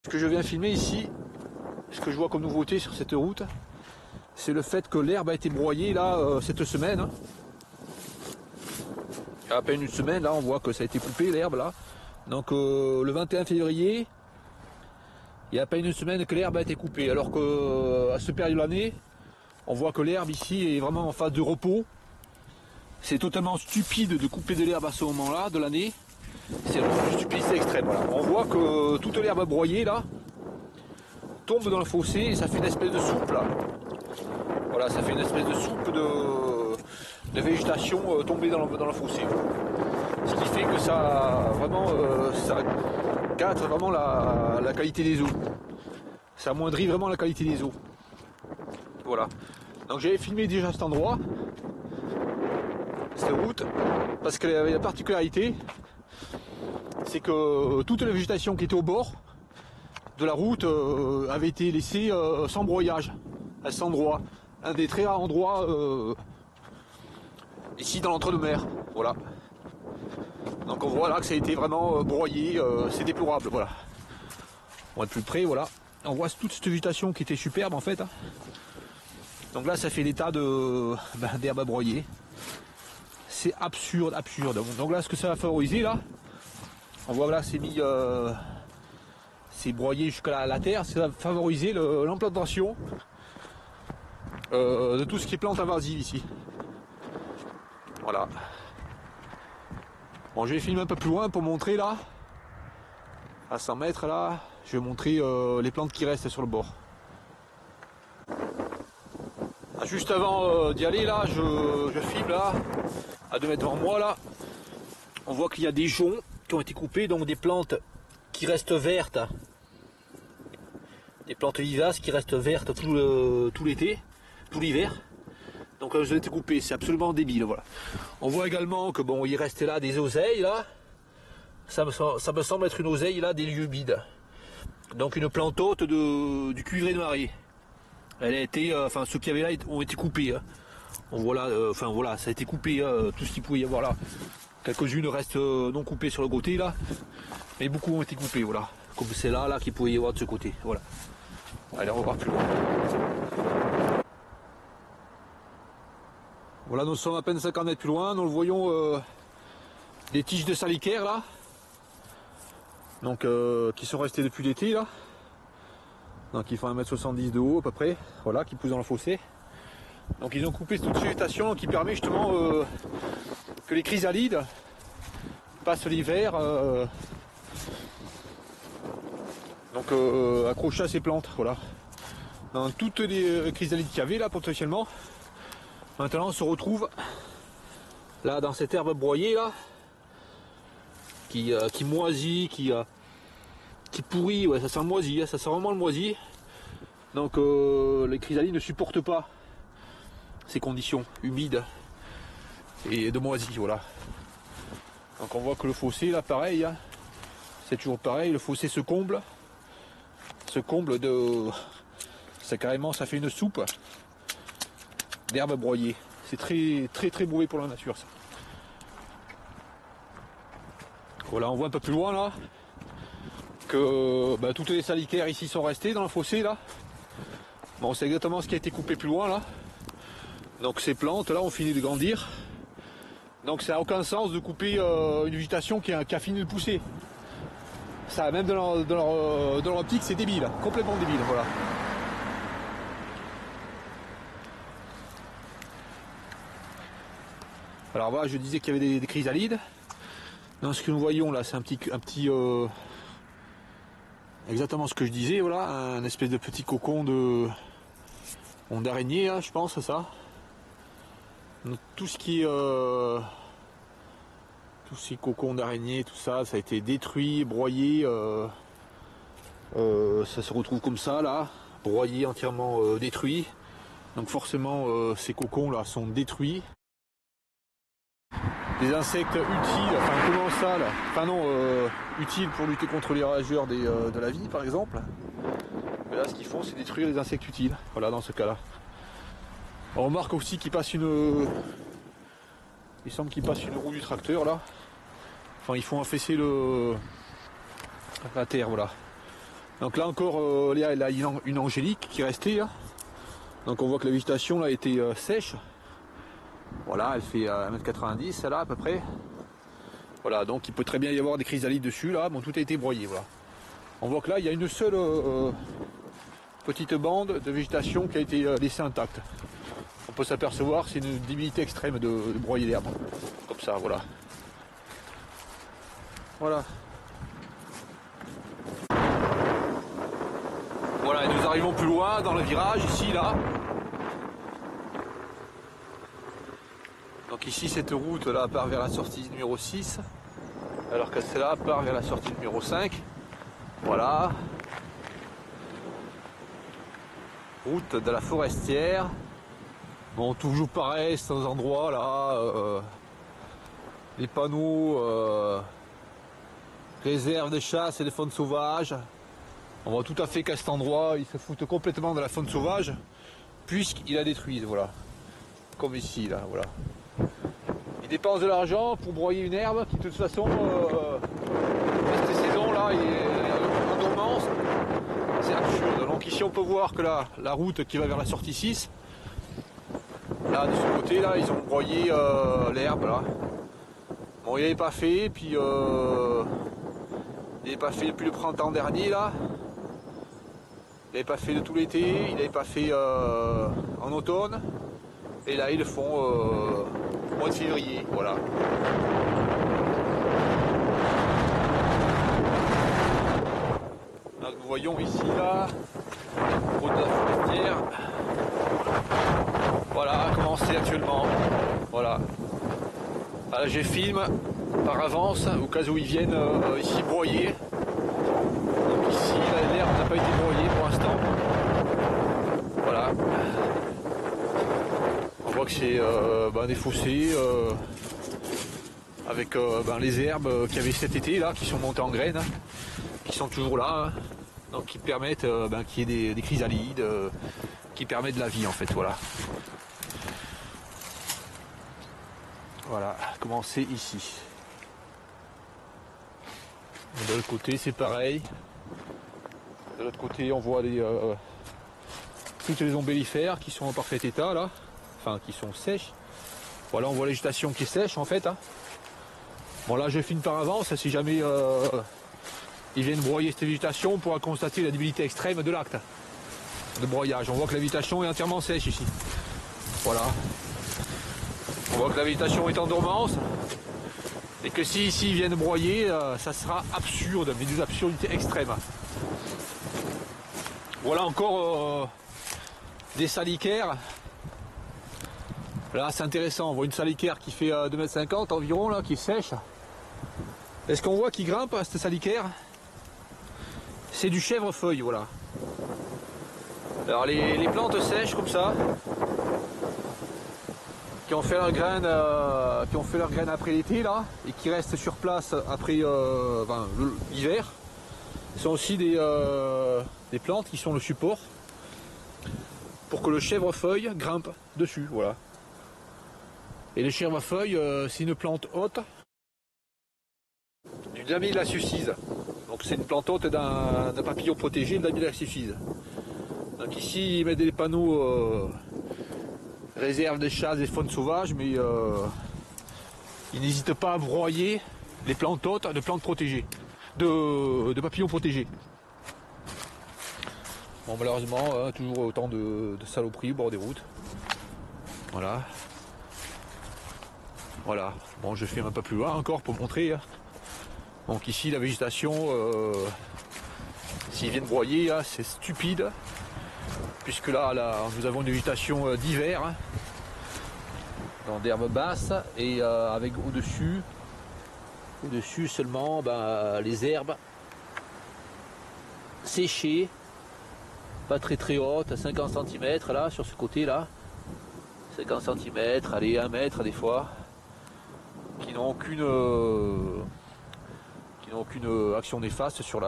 Ce que je viens filmer ici, ce que je vois comme nouveauté sur cette route, c'est le fait que l'herbe a été broyée là cette semaine. Il y a à peine une semaine, là on voit que ça a été coupé l'herbe là. Donc le 21 février, il y a à peine une semaine que l'herbe a été coupée. Alors que à ce période de l'année, on voit que l'herbe ici est vraiment en phase de repos. C'est totalement stupide de couper de l'herbe à ce moment-là de l'année. C'est vraiment une stupidité extrême. Voilà. On voit que toute l'herbe broyée là tombe dans le fossé et ça fait une espèce de soupe là. Voilà, ça fait une espèce de soupe de végétation tombée dans le fossé. Ce qui fait que ça vraiment ça gâte vraiment la qualité des eaux. Ça amoindrit vraiment la qualité des eaux. Voilà. Donc j'avais filmé déjà cet endroit, cette route, parce qu'elle avait la particularité, c'est que toute la végétation qui était au bord de la route avait été laissée sans broyage à cet endroit. Un des très rares endroits ici dans l'entre-deux-mer. Voilà. Donc on voit là que ça a été vraiment broyé, c'est déplorable. Voilà. On va être plus près, voilà. On voit toute cette végétation qui était superbe en fait. Donc là ça fait l'état d'herbe à broyer. C'est absurde, absurde. Donc là ce que ça va favoriser là, on voit là c'est mis, c'est broyé jusqu'à la terre, ça va favoriser l'implantation de tout ce qui est plantes invasives ici. Voilà. Bon, je vais filmer un peu plus loin pour montrer là, à 100 mètres là, je vais montrer les plantes qui restent sur le bord. Juste avant d'y aller là, je filme là, à 2 mètres devant moi là, on voit qu'il y a des joncs qui ont été coupés, donc des plantes qui restent vertes, des plantes vivaces qui restent vertes tout l'été, tout l'hiver. Donc elles ont été coupées, c'est absolument débile, voilà. On voit également que bon, il restait là des oseilles là. Ça me semble être une oseille là des lieux humides. Donc une plante haute du cuivré de marée. Elle a été, enfin ceux qui avaient là ont été coupés. Hein. On voit là, enfin voilà, ça a été coupé, tout ce qu'il pouvait y avoir là. Quelques-unes restent non coupées sur le côté là, mais beaucoup ont été coupées, voilà. Comme c'est là qu'il pouvait y avoir de ce côté, voilà. Allez, on va voir plus loin. Voilà, nous sommes à peine 50 mètres plus loin, nous le voyons des tiges de salicaire là, donc qui sont restées depuis l'été là, donc ils font 1,70 m de haut à peu près, voilà, qui poussent dans le fossé. Donc ils ont coupé toute cette végétation qui permet justement que les chrysalides passent l'hiver accrochés à ces plantes, voilà. Dans toutes les chrysalides qu'il y avait là potentiellement. Maintenant on se retrouve là dans cette herbe broyée là qui moisit, qui pourrit, ouais, ça sent le moisi, hein, ça sent vraiment le moisi. Donc les chrysalides ne supportent pas ces conditions humides et de moisi, voilà. Donc on voit que le fossé là pareil, hein, c'est toujours pareil, le fossé se comble de. Ça carrément ça fait une soupe d'herbe broyée. C'est très mauvais pour la nature ça. Voilà, on voit un peu plus loin là que toutes les salicaires ici sont restées dans le fossé là. Bon, c'est exactement ce qui a été coupé plus loin là. Donc ces plantes là ont fini de grandir. Donc ça n'a aucun sens de couper une végétation qui a fini de pousser. Ça, même dans leur optique, c'est débile, complètement débile, voilà. Alors voilà, je disais qu'il y avait des chrysalides. Dans ce que nous voyons là, c'est un petit exactement ce que je disais, voilà, un espèce de petit cocon d'araignée, hein, je pense, c'est ça. Donc, tout ce qui est tous ces cocons d'araignée, tout ça, ça a été détruit, broyé. Ça se retrouve comme ça là, broyé, entièrement détruit. Donc forcément ces cocons là sont détruits. Des insectes utiles, enfin comment ça là, enfin non, utiles pour lutter contre les ravageurs de la vie par exemple. Mais là ce qu'ils font c'est détruire les insectes utiles, voilà dans ce cas là. On remarque aussi qu'il passe il semble qu'il passe une roue du tracteur là. Enfin ils font affaisser la terre, voilà. Donc là encore, il y a une angélique qui est restée là. Donc on voit que la végétation là a été sèche. Voilà, elle fait 1,90 m là à peu près. Voilà, donc il peut très bien y avoir des chrysalides dessus là. Bon, tout a été broyé, voilà. On voit que là il y a une seule petite bande de végétation qui a été laissée intacte. On peut s'apercevoir que c'est une débilité extrême de broyer l'herbe. Comme ça, voilà. Voilà. Voilà, et nous arrivons plus loin dans le virage, ici, là. Donc ici, cette route là part vers la sortie numéro 6, alors que celle-là part vers la sortie numéro 5. Voilà. Route de la Forestière. Bon, toujours pareil, c'est aux endroits là. Les panneaux réserve des chasses et des faunes sauvages. On voit tout à fait qu'à cet endroit, il se fout complètement de la faune sauvage, puisqu'il a détruit, voilà. Comme ici, là, voilà. Il dépense de l'argent pour broyer une herbe qui, de toute façon, cette saison-là, est en dormance. C'est absurde. Donc ici, on peut voir que la route qui va vers la sortie 6, là, de ce côté, là, ils ont broyé l'herbe, là. Bon, il n'avait pas fait, puis... il n'avait pas fait depuis le printemps dernier, là. Il n'avait pas fait de tout l'été, il n'avait pas fait en automne. Et là, ils le font au mois de février, voilà. Donc, nous voyons ici, là, route de la Forestière. Voilà, commencer actuellement. Voilà. Là, je filme par avance, au cas où ils viennent ici broyer. Donc ici, l'herbe n'a pas été broyée pour l'instant. Voilà. On voit que c'est des fossés avec les herbes qu'il y avait cet été là, qui sont montées en graines, qui sont toujours là, hein. Donc qui permettent qu'il y ait des chrysalides, qui permettent de la vie en fait, voilà. Voilà, commencer ici. De l'autre côté c'est pareil. De l'autre côté on voit toutes les ombellifères qui sont en parfait état là, enfin qui sont sèches. Voilà, on voit la végétation qui est sèche en fait, hein. Bon là je filme par avance, si jamais ils viennent broyer cette végétation, on pourra constater la débilité extrême de l'acte de broyage. On voit que la végétation est entièrement sèche ici. Voilà. On voit que la végétation est en dormance. Et que si ici ils viennent broyer, ça sera absurde, mais d'une absurdité extrême. Voilà encore des salicaires. Là c'est intéressant, on voit une salicaire qui fait 2,50 m environ, là, qui est sèche. Est-ce qu'on voit qui grimpe à cette salicaire? C'est du chèvrefeuille, voilà. Alors les plantes sèches comme ça, qui ont fait leur graine, après l'été là, et qui restent sur place après l'hiver, sont aussi des plantes qui sont le support pour que le chèvrefeuille grimpe dessus, voilà. Et le chèvrefeuille, c'est une plante haute du damier de la sucise. Donc c'est une plante haute d'un papillon protégé, le damier de la sucise. Donc ici ils mettent des panneaux réserve des chasses et faunes sauvages, mais ils n'hésitent pas à broyer les plantes hautes de plantes protégées, de papillons protégés. Bon, malheureusement, toujours autant de saloperies au bord des routes. Voilà. Voilà. Bon, je filme un peu plus loin encore pour montrer. Donc ici, la végétation, s'ils viennent broyer, c'est stupide. Puisque là, nous avons une végétation d'hiver, d'herbes basses, et avec au-dessus seulement les herbes séchées, pas très hautes, à 50 cm là, sur ce côté là, 50 cm, allez 1 mètre des fois, qui n'ont aucune action néfaste sur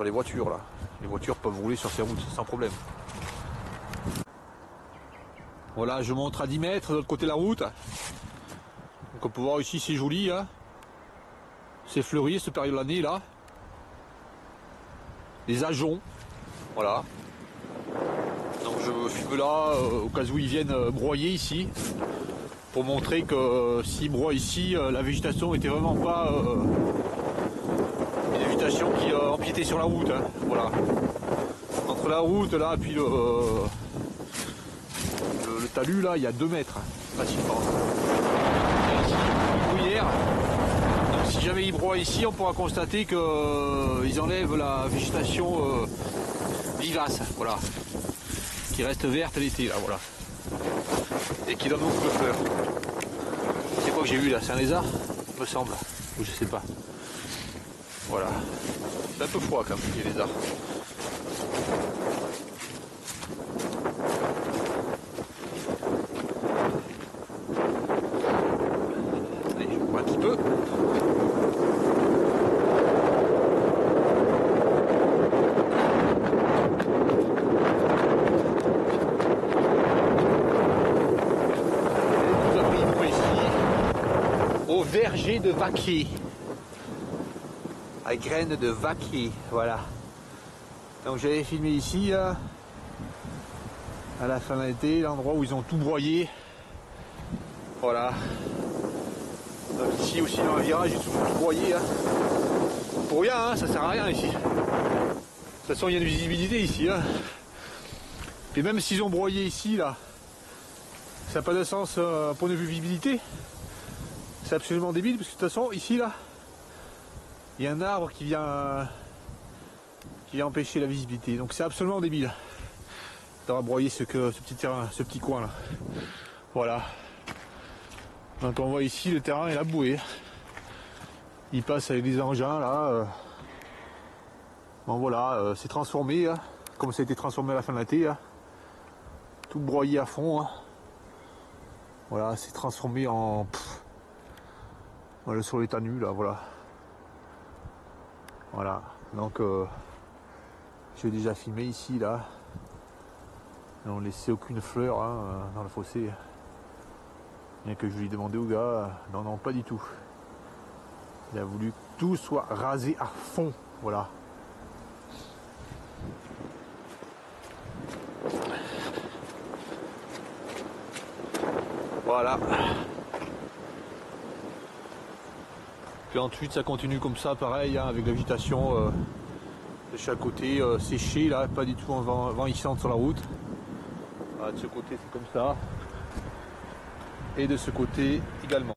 les voitures là. Les voitures peuvent rouler sur ces routes sans problème. Voilà, je montre à 10 mètres de l'autre côté de la route. Donc on peut voir ici, c'est joli, hein. C'est fleuri cette période de l'année là. des ajoncs. Voilà. Donc je filme là au cas où ils viennent broyer ici. Pour montrer que s'ils broient ici, la végétation était vraiment pas une végétation qui empiétait sur la route. Hein. Voilà. Entre la route là et puis le talus là, il y a 2 mètres, facilement. Et ici, une bruyère. Donc si jamais ils broient ici, on pourra constater qu'ils enlèvent la végétation vivace, voilà. Qui reste verte l'été là, voilà. Et qui donne beaucoup de fleurs. C'est quoi que j'ai vu là? C'est un lézard, me semble. Ou je sais pas. Voilà. C'est un peu froid quand même, les lézards. Allez, je vois un petit peu. Au verger de Vaquier, à graines de Vaquier, voilà. Donc j'avais filmé ici, à la fin de l'été, l'endroit où ils ont tout broyé, voilà. Donc ici aussi dans le virage, ils ont tout broyé, hein. Pour rien, hein, ça sert à rien ici. De toute façon, il y a une visibilité ici, hein. Et même s'ils ont broyé ici, là, ça n'a pas de sens point de vue visibilité. C'est absolument débile parce que de toute façon ici là il y a un arbre qui vient empêcher la visibilité, donc c'est absolument débile d'avoir broyé ce petit terrain, ce petit coin là. Voilà. Donc on voit ici le terrain est la bouée. Il passe avec des engins là. Bon voilà, c'est transformé hein, comme ça a été transformé à la fin de l'été. Hein. Tout broyé à fond. Hein. Voilà, c'est transformé en. Voilà, sur l'état nu là, voilà. Voilà, donc j'ai déjà filmé ici là. Ils n'ont laissé aucune fleur hein, dans le fossé. Bien que je lui ai demandé au gars, non, non, pas du tout. Il a voulu que tout soit rasé à fond, voilà. Voilà. Puis ensuite ça continue comme ça, pareil, hein, avec la végétation de chaque côté séchée, là, pas du tout envahissante sur la route. Voilà, de ce côté c'est comme ça. Et de ce côté également.